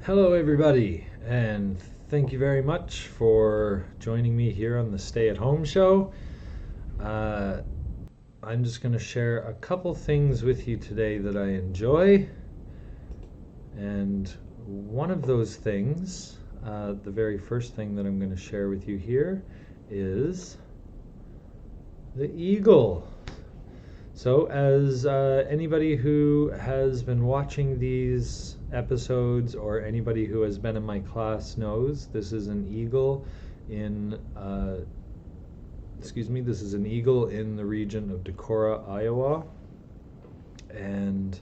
Hello, everybody, and thank you very much for joining me here on the Stay at Home Show. Uh, I'm just going to share a couple things with you today that I enjoy, and one of those things, the very first thing that I'm going to share with you here, is the eagle. So, as anybody who has been watching these episodes or anybody who has been in my class knows, this is an eagle in, this is an eagle in the region of Decorah, Iowa. And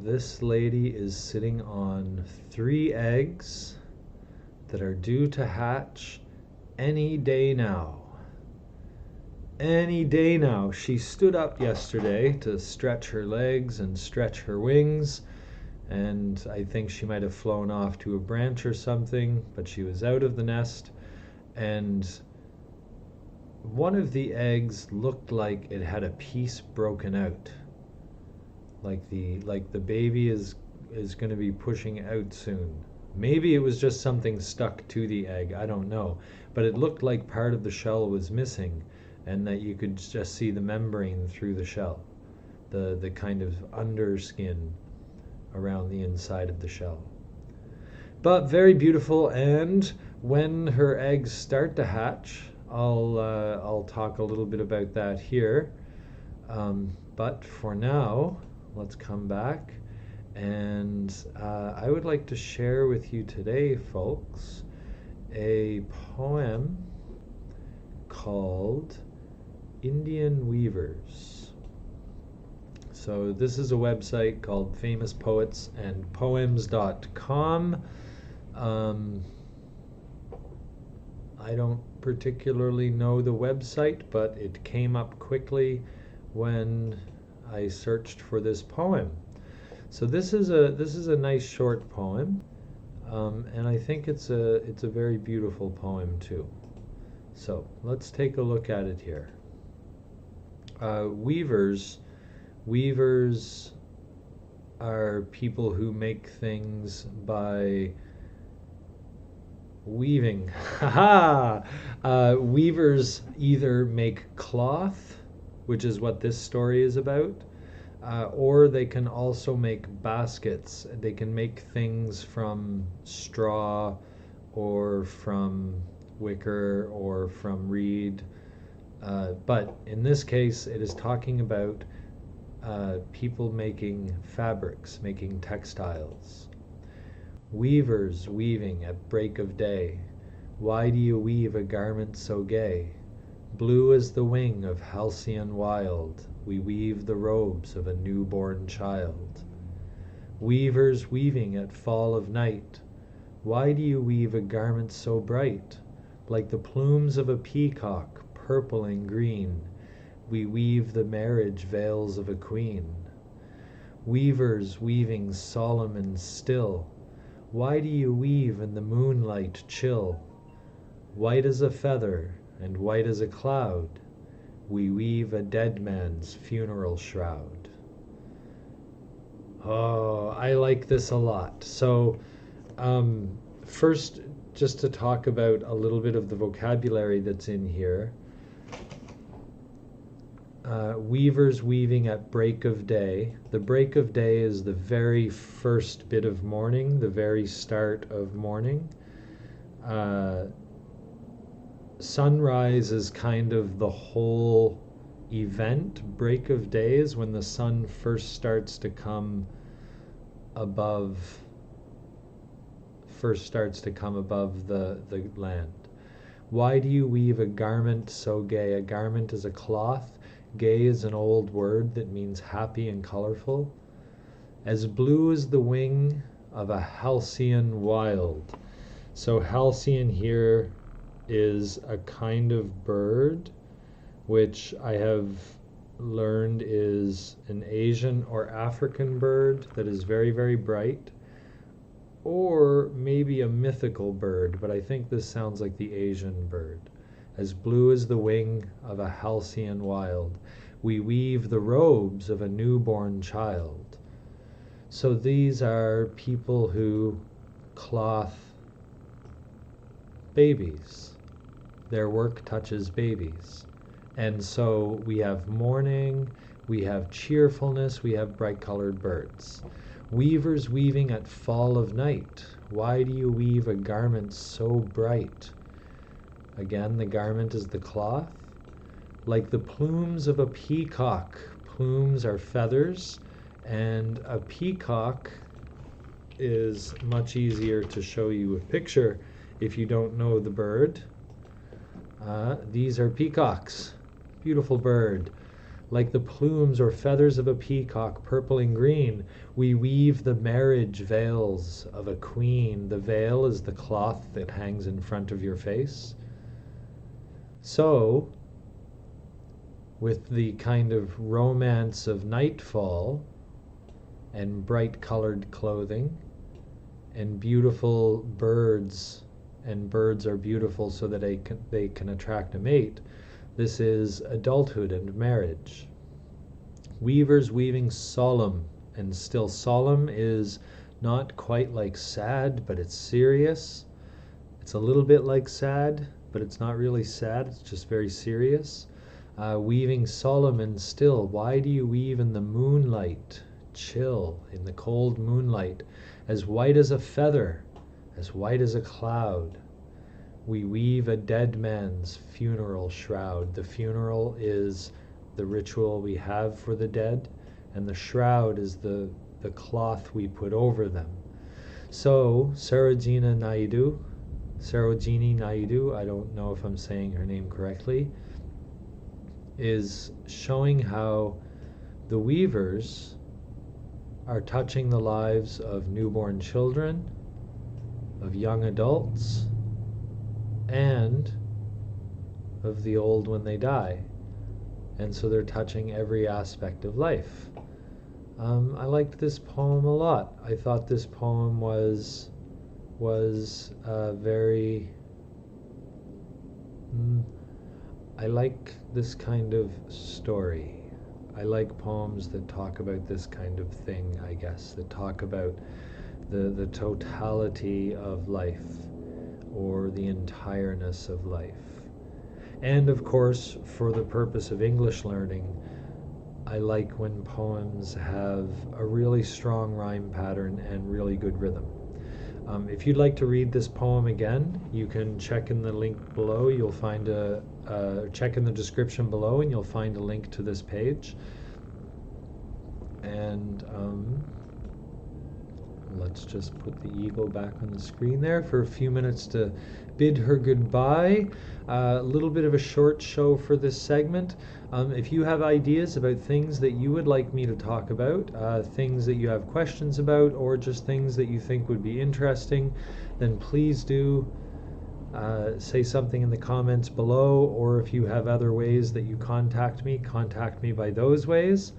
this lady is sitting on 3 eggs that are due to hatch any day now. Any day now. She stood up yesterday to stretch her legs and stretch her wings, and I think she might have flown off to a branch or something, but she was out of the nest, and one of the eggs looked like it had a piece broken out. Like the baby is going to be pushing out soon. Maybe it was just something stuck to the egg, I don't know, but it looked like part of the shell was missing, and that you could just see the membrane through the shell, the kind of underskin around the inside of the shell. But very beautiful, and when her eggs start to hatch, I'll talk a little bit about that here. But for now, let's come back, and I would like to share with you today, folks, a poem called Indian Weavers. So this is a website called famouspoetsandpoems.com. I don't particularly know the website, but it came up quickly when I searched for this poem. So this is a nice short poem, and I think it's a very beautiful poem too. So let's take a look at it here. Weavers are people who make things by weaving. Haha! Weavers either make cloth, which is what this story is about, or they can also make baskets. They can make things from straw or from wicker or from reed. But in this case, it is talking about people making fabrics, making textiles. Weavers weaving at break of day. Why do you weave a garment so gay? Blue as the wing of halcyon wild, we weave the robes of a newborn child. Weavers weaving at fall of night. Why do you weave a garment so bright? Like the plumes of a peacock, purple and green, we weave the marriage veils of a queen. Weavers weaving solemn and still, why do you weave in the moonlight chill? White as a feather and white as a cloud, we weave a dead man's funeral shroud. Oh, I like this a lot. So, first, just to talk about a little bit of the vocabulary that's in here. Weavers weaving at break of day. The break of day is the very first bit of morning, the very start of morning. Sunrise is kind of the whole event. Break of day is when the sun first starts to come above the land. Why do you weave a garment so gay? A garment is a cloth. Gay is an old word that means happy and colorful. As blue as the wing of a halcyon wild. So halcyon here is a kind of bird, which I have learned is an Asian or African bird that is very, very bright, or maybe a mythical bird, but I think this sounds like the Asian bird. As blue as the wing of a halcyon wild, we weave the robes of a newborn child. So these are people who cloth babies. Their work touches babies. And so we have mourning, we have cheerfulness, we have bright colored birds. Weavers weaving at fall of night. Why do you weave a garment so bright? Again, the garment is the cloth. Like the plumes of a peacock. Plumes are feathers, and a peacock is much easier to show you a picture if you don't know the bird. These are peacocks. Beautiful bird. Like the plumes or feathers of a peacock, purple and green, we weave the marriage veils of a queen. The veil is the cloth that hangs in front of your face. So, with the kind of romance of nightfall and bright colored clothing and beautiful birds, and birds are beautiful so that they can attract a mate, this is adulthood and marriage. Weavers weaving solemn, and still solemn is not quite like sad, but it's serious. It's a little bit like sad, but it's not really sad, it's just very serious. Weaving solemn and still. Why do you weave in the moonlight? Chill, in the cold moonlight, as white as a feather, as white as a cloud. We weave a dead man's funeral shroud. The funeral is the ritual we have for the dead, and the shroud is the cloth we put over them. So, Sarojini Naidu, I don't know if I'm saying her name correctly, is showing how the weavers are touching the lives of newborn children, of young adults, and of the old when they die. And so they're touching every aspect of life. I liked this poem a lot. I thought this poem was very... I like this kind of story. I like poems that talk about this kind of thing, I guess, that talk about the totality of life, or the entireness of life. And of course, for the purpose of English learning, I like when poems have a really strong rhyme pattern and really good rhythm. If you'd like to read this poem again, you can check in the link below. You'll find check in the description below, and you'll find a link to this page. And let's just put the eagle back on the screen there for a few minutes to bid her goodbye. A little bit of a short show for this segment. If you have ideas about things that you would like me to talk about, things that you have questions about, or just things that you think would be interesting, then please do say something in the comments below, or if you have other ways that you contact me by those ways.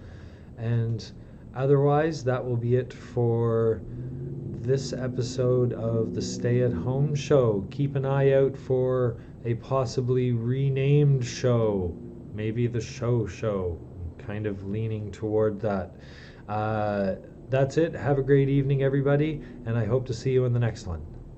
And otherwise, that will be it for this episode of the Stay at Home Show. Keep an eye out for a possibly renamed show, maybe the show. I'm kind of leaning toward that. That's it. Have a great evening, everybody, and I hope to see you in the next one.